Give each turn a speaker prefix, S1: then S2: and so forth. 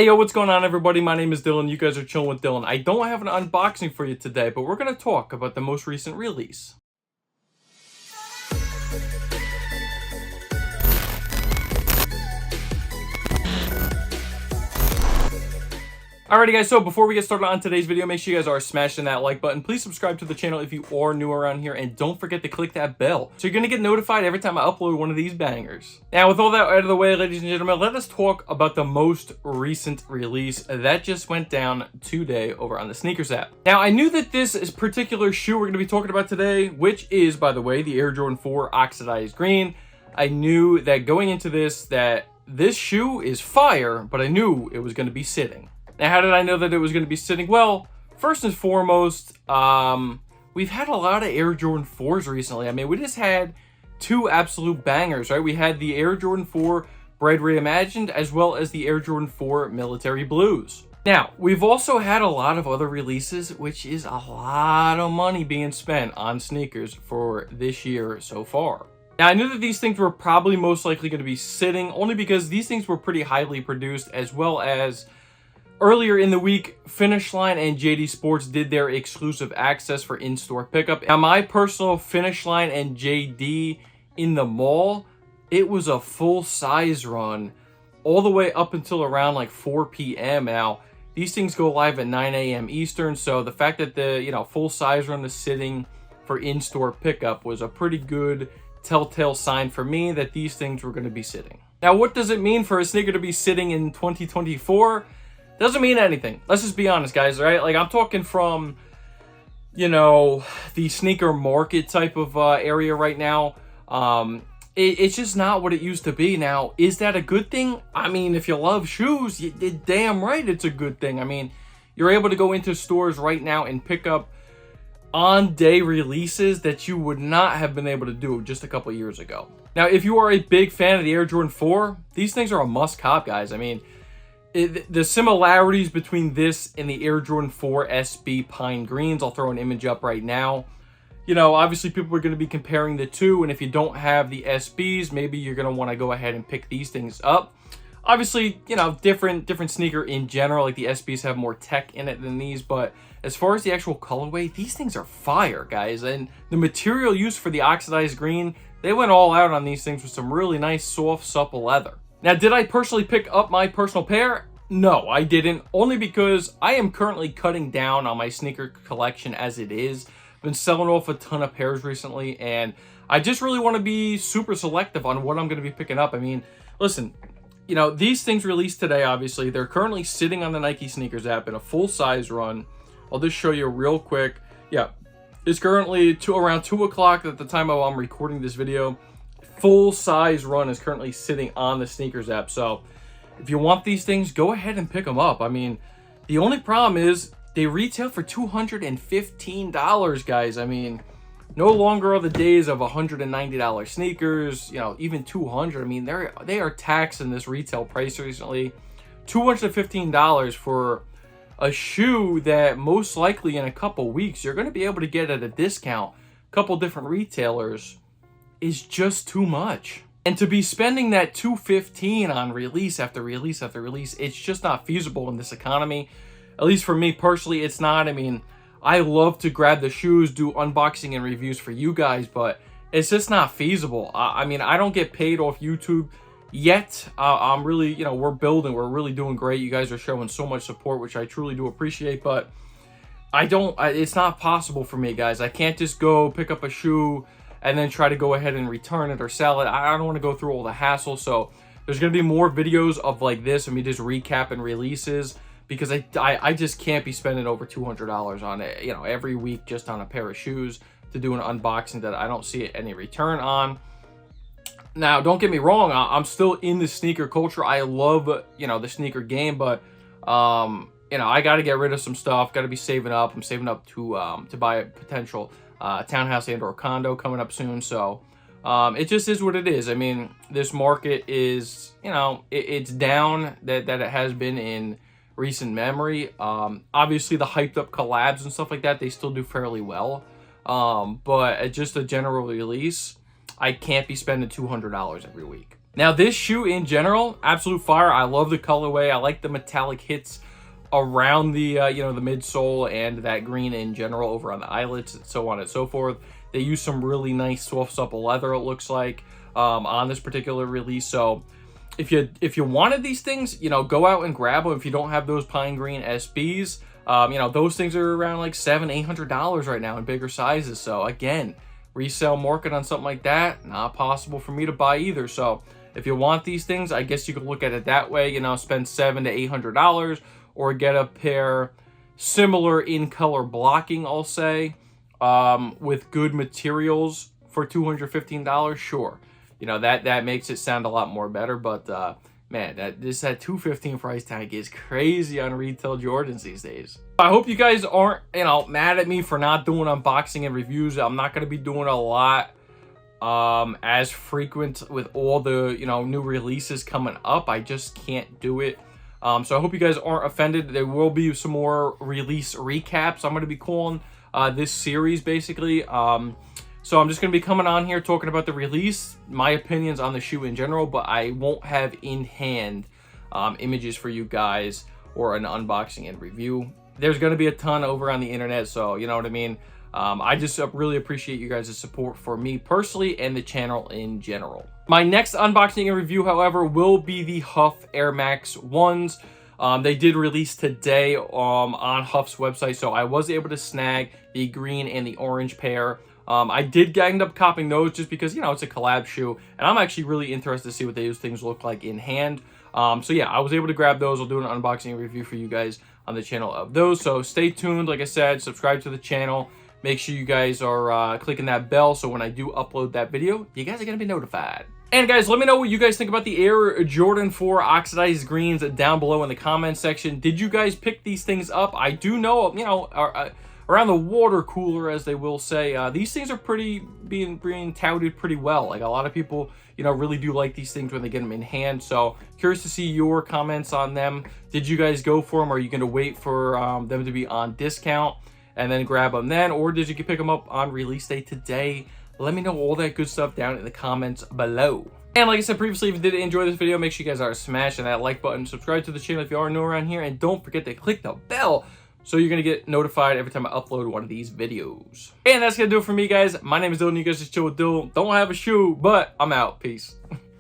S1: Hey yo, what's going on everybody? My name is Dylan. You guys are chilling with Dylan. I don't have an unboxing for you today, but we're going to talk about the most recent release. Alrighty guys, so before we get started on today's video, make sure you guys are smashing that like button. Please subscribe to the channel if you are new around here, and don't forget to click that bell so you're going to get notified every time I upload one of these bangers. Now with all that out of the way, ladies and gentlemen, let us talk about the most recent release that just went down today over on the Sneakers app. Now I knew that this particular shoe we're going to be talking about today, which is, by the way, the Air Jordan 4 Oxidized Green. I knew that going into that this shoe is fire, but I knew it was going to be sitting. Now, how did I know that it was going to be sitting? Well, first and foremost, we've had a lot of Air Jordan 4s recently. I mean, we just had two absolute bangers, right? We had the Air Jordan 4 Bread Reimagined, as well as the Air Jordan 4 Military Blues. Now, we've also had a lot of other releases, which is a lot of money being spent on sneakers for this year so far. Now, I knew that these things were probably most likely going to be sitting, only because these things were pretty highly produced, as well as earlier in the week, Finish Line and JD Sports did their exclusive access for in-store pickup. Now, my personal Finish Line and JD in the mall, it was a full-size run all the way up until around like 4 p.m. Now, these things go live at 9 a.m. Eastern, so the fact that the full-size run is sitting for in-store pickup was a pretty good telltale sign for me that these things were going to be sitting. Now, what does it mean for a sneaker to be sitting in 2024? Doesn't mean anything. Let's just be honest, guys, right? Like, I'm talking from, the sneaker market type of area right now. It's just not what it used to be. Now, is that a good thing? I mean, if you love shoes, you're damn right it's a good thing. I mean, you're able to go into stores right now and pick up on-day releases that you would not have been able to do just a couple years ago. Now, if you are a big fan of the Air Jordan 4, these things are a must-cop, guys. I mean, the similarities between this and the Air Jordan 4 SB Pine Greens, I'll throw an image up right now. Obviously people are going to be comparing the two, and if you don't have the SBs, maybe you're going to want to go ahead and pick these things up. Obviously, different sneaker in general, like the SBs have more tech in it than these, but as far as the actual colorway, these things are fire, guys. And the material used for the Oxidized Green, they went all out on these things with some really nice, soft, supple leather. Now, did I personally pick up my personal pair? No, I didn't, only because I am currently cutting down on my sneaker collection as it is. I've been selling off a ton of pairs recently, and I just really want to be super selective on what I'm going to be picking up. I mean, listen, these things released today, obviously. They're currently sitting on the Nike Sneakers app in a full-size run. I'll just show you real quick. Yeah, it's currently around 2 o'clock at the time I'm recording this video. Full-size run is currently sitting on the Sneakers app, so if you want these things, go ahead and pick them up. I mean, the only problem is they retail for $215, guys. I mean, no longer are the days of $190 sneakers, even $200. I mean, they are taxing this retail price recently. $215 for a shoe that most likely in a couple weeks you're going to be able to get at a discount, a couple different retailers, is just too much. And to be spending that $215 on release after release after release, it's just not feasible in this economy. At least for me personally, it's not. I mean, I love to grab the shoes, do unboxing and reviews for you guys, but it's just not feasible. I mean, I don't get paid off YouTube yet. I'm really, we're building, we're really doing great. You guys are showing so much support, which I truly do appreciate, but it's not possible for me, guys. I can't just go pick up a shoe and then try to go ahead and return it or sell it. I don't want to go through all the hassle, so there's going to be more videos of like this, and me just recapping releases, because I just can't be spending over $200 on it, every week just on a pair of shoes to do an unboxing that I don't see any return on. Now, don't get me wrong, I'm still in the sneaker culture. I love, the sneaker game, but, I got to get rid of some stuff, got to be saving up. I'm saving up to buy a potential townhouse and or condo coming up soon, so it just is what it is. I mean, this market is, it's down that it has been in recent memory. Obviously the hyped up collabs and stuff like that, they still do fairly well, but just a general release, I can't be spending $200 every week. Now, this shoe in general, absolute fire. I love the colorway. I like the metallic hits around the the midsole and that green in general over on the eyelets and so on and so forth. They use some really nice soft supple leather, it looks like, on this particular release. So if you wanted these things, go out and grab them. If you don't have those pine green SBs, those things are around like $700-800 right now in bigger sizes. So again, resale market on something like that, not possible for me to buy either. So if you want these things, I guess you could look at it that way, spend $700-800, or get a pair similar in color blocking, I'll say, with good materials for $215. Sure, that makes it sound a lot more better. But man, that $215 price tag is crazy on retail Jordans these days. I hope you guys aren't mad at me for not doing unboxing and reviews. I'm not going to be doing a lot as frequent with all the new releases coming up. I just can't do it. So I hope you guys aren't offended. There will be some more release recaps I'm going to be calling this series, basically. So I'm just going to be coming on here talking about the release, my opinions on the shoe in general, but I won't have in hand images for you guys or an unboxing and review. There's going to be a ton over on the internet, so you know what I mean. I just really appreciate you guys' support for me personally and the channel in general. My next unboxing and review, however, will be the Huff Air Max 1s. They did release today on Huff's website, so I was able to snag the green and the orange pair. I did end up copping those just because, it's a collab shoe, and I'm actually really interested to see what those things look like in hand. So yeah, I was able to grab those. I'll do an unboxing and review for you guys on the channel of those. So stay tuned. Like I said, subscribe to the channel. Make sure you guys are clicking that bell so when I do upload that video, you guys are going to be notified. And guys, let me know what you guys think about the Air Jordan 4 Oxidized Greens down below in the comment section. Did you guys pick these things up? I do know, around the water cooler, as they will say, these things are being touted pretty well. Like, a lot of people, really do like these things when they get them in hand. So curious to see your comments on them. Did you guys go for them? Are you going to wait for them to be on discount and then grab them then? Or did you pick them up on release day today? Let me know all that good stuff down in the comments below. And like I said previously, if you did enjoy this video, make sure you guys are smashing that like button, subscribe to the channel if you are new around here, and don't forget to click the bell so you're going to get notified every time I upload one of these videos. And that's going to do it for me, guys. My name is Dylan. You guys just chill with Dylan. Don't have a shoe, but I'm out. Peace.